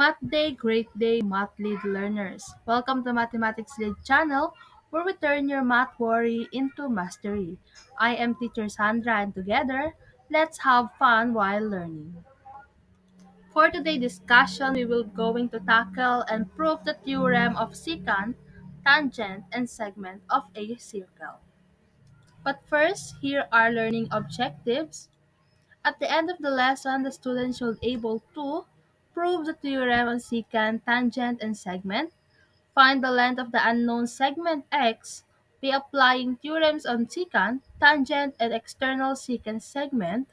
Math Day, great day, Math Lead learners. Welcome to Mathematics Lead channel, where we turn your math worry into mastery. I am teacher Sandra, and together, let's have fun while learning. For today's discussion, we will going to tackle and prove the theorem of secant, tangent, and segment of a circle. But first, here are learning objectives. At the end of the lesson, the student should able to prove the theorem on secant, tangent, and segment, find the length of the unknown segment x by applying theorems on secant, tangent, and external secant segment,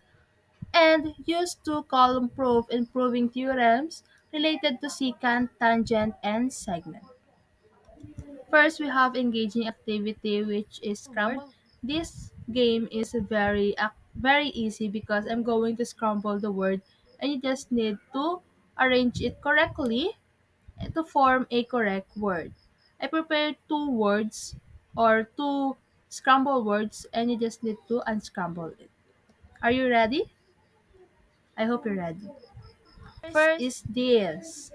and use two-column proof in proving theorems related to secant, tangent, and segment. First, we have engaging activity, which is scramble. This game is very easy because I'm going to scramble the word, and you just need to arrange it correctly to form a correct word. I prepared two words or two scramble words, and you just need to unscramble it. Are you ready? I hope you're ready. First is this.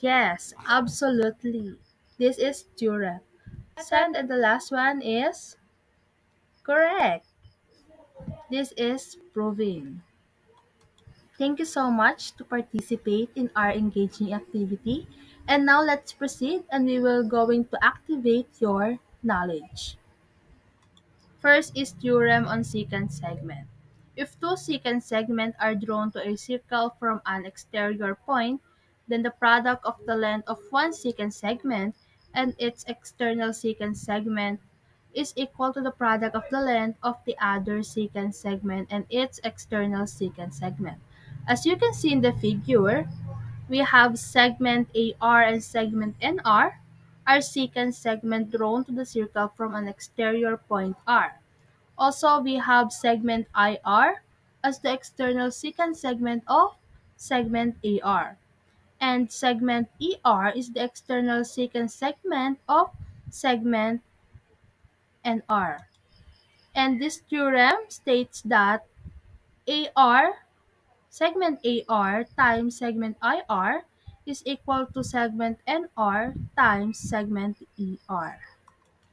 Yes, absolutely. This is theorem. Second and the last one is correct. This is proving. Thank you so much to participate in our engaging activity. And now let's proceed and we will going to activate your knowledge. First is theorem on secant segment. If two secant segments are drawn to a circle from an exterior point, then the product of the length of one secant segment and its external secant segment is equal to the product of the length of the other secant segment and its external secant segment. As you can see in the figure, we have segment AR and segment NR are secant segment drawn to the circle from an exterior point R. Also, we have segment IR as the external secant segment of segment AR. And segment ER is the external secant segment of segment NR. And this theorem states that AR, segment AR times segment IR is equal to segment NR times segment ER.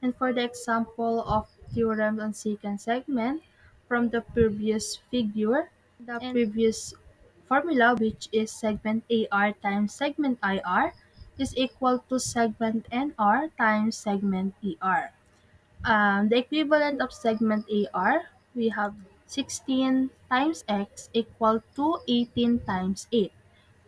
And for the example of theorem on secant segment from the previous figure, the previous formula, which is segment AR times segment IR, is equal to segment NR times segment ER. The equivalent of segment AR, we have 16 times x equal to 18 times 8.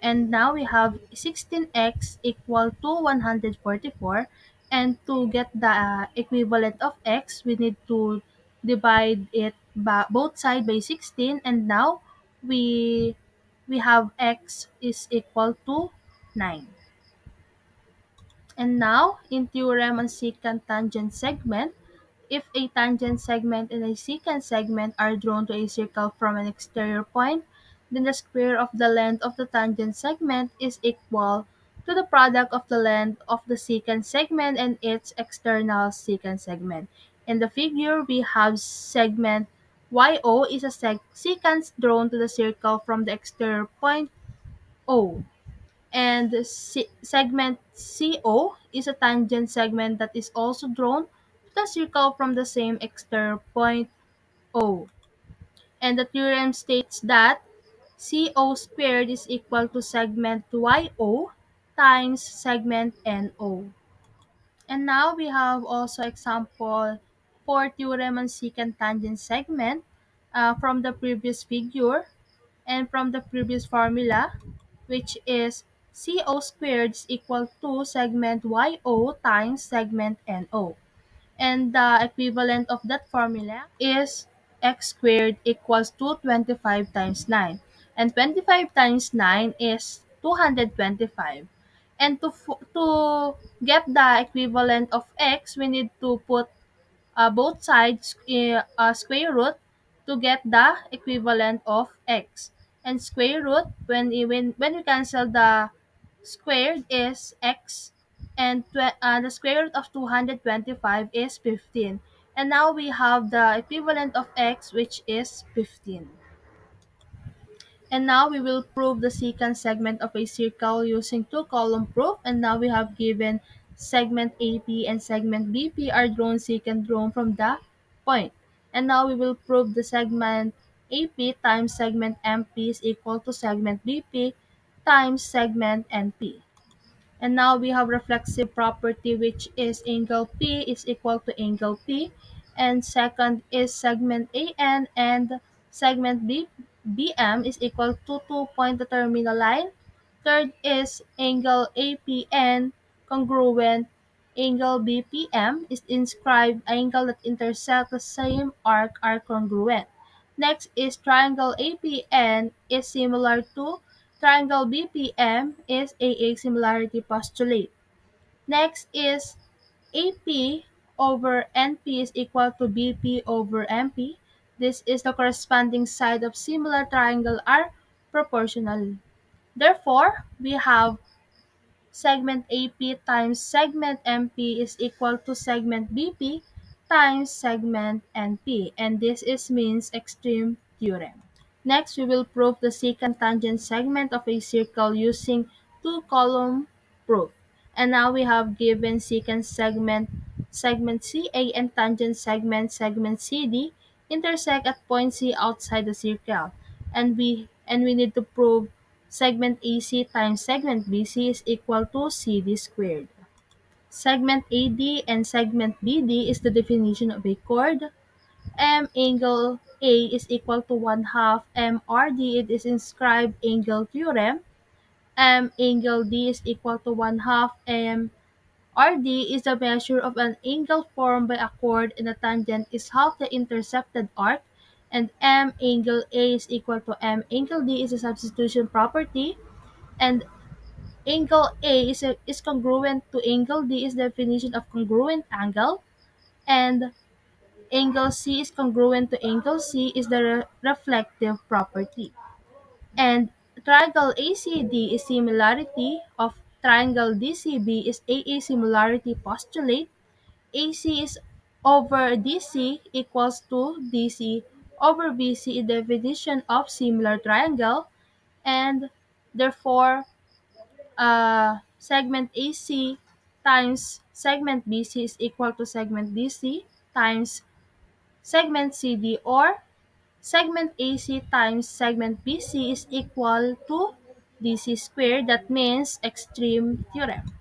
And now we have 16x equal to 144. And to get the equivalent of x, we need to divide it by both sides by 16. And now we have x is equal to 9. And now, in theorem on secant tangent segment, if a tangent segment and a secant segment are drawn to a circle from an exterior point, then the square of the length of the tangent segment is equal to the product of the length of the secant segment and its external secant segment. In the figure, we have segment YO is a secant drawn to the circle from the exterior point O. And the segment CO is a tangent segment that is also drawn to the circle from the same external point O. And the theorem states that CO squared is equal to segment YO times segment NO. And now we have also example for theorem on secant tangent segment from the previous figure and from the previous formula, which is CO squared is equal to segment YO times segment NO. And the equivalent of that formula is x squared equals to 25 times 9. And 25 times 9 is 225. And to get the equivalent of x, we need to put both sides square root to get the equivalent of x. And square root, when we cancel the squared is x, and the square root of 225 is 15. And now we have the equivalent of x, which is 15. And now we will prove the secant segment of a circle using two-column proof. And now we have given segment AP and segment BP are drawn secant drawn from the point. And now we will prove the segment AP times segment MP is equal to segment BP times segment NP. And now we have reflexive property, which is angle P is equal to angle P. And second is segment AN and segment BM is equal to 2 point the terminal line. Third is angle APN congruent angle BPM is inscribed angle that intersect the same arc are congruent. Next is triangle APN is similar to triangle BPM is AA similarity postulate. Next is AP over NP is equal to BP over MP. This is the corresponding side of similar triangle are proportional. Therefore, we have segment AP times segment MP is equal to segment BP times segment NP, and this is means extreme theorem. Next, we will prove the secant tangent segment of a circle using two-column proof. And now we have given secant segment CA and tangent segment CD intersect at point C outside the circle. And we need to prove segment AC times segment BC is equal to CD squared. Segment AD and segment BD is the definition of a chord. M angle A is equal to 1/2 MRD. It is inscribed angle theorem. M angle D is equal to 1/2 MRD is the measure of an angle formed by a chord and the tangent is half the intercepted arc. And M angle A is equal to M angle D is a substitution property. And angle A is congruent to angle D is the definition of congruent angle. And angle C is congruent to angle C is the reflective property. And triangle ACD is similarity of triangle DCB is AA similarity postulate. AC is over DC equals to DC over BC is definition of similar triangle. And therefore, segment AC times segment BC is equal to segment DC times segment CD, or segment AC times segment BC is equal to DC squared. That means extreme theorem.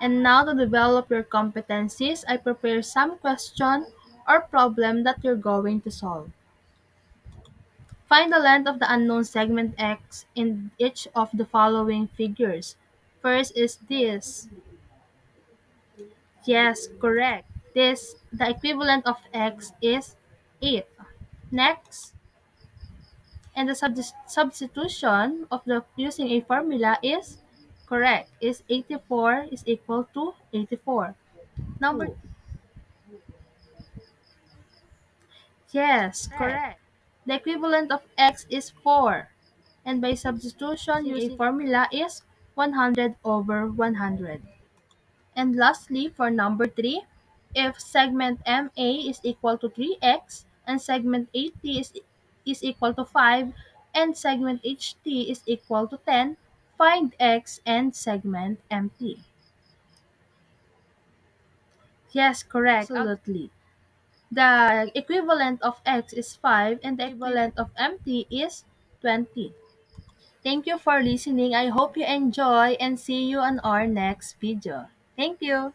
And now to develop your competencies, I prepare some question or problem that you're going to solve. Find the length of the unknown segment X in each of the following figures. First is this. Yes, correct. The equivalent of X is 8. Next, and the substitution of the using a formula is correct. Is 84 is equal to 84. Number Yes, correct. The equivalent of X is 4. And by substitution using a formula is 100 over 100. And lastly, for number 3, if segment MA is equal to 3x and segment AT is equal to 5 and segment HT is equal to 10, find X and segment MT. Yes, correct. Absolutely. The equivalent of X is 5 and the equivalent of MT is 20. Thank you for listening. I hope you enjoy and see you on our next video. Thank you.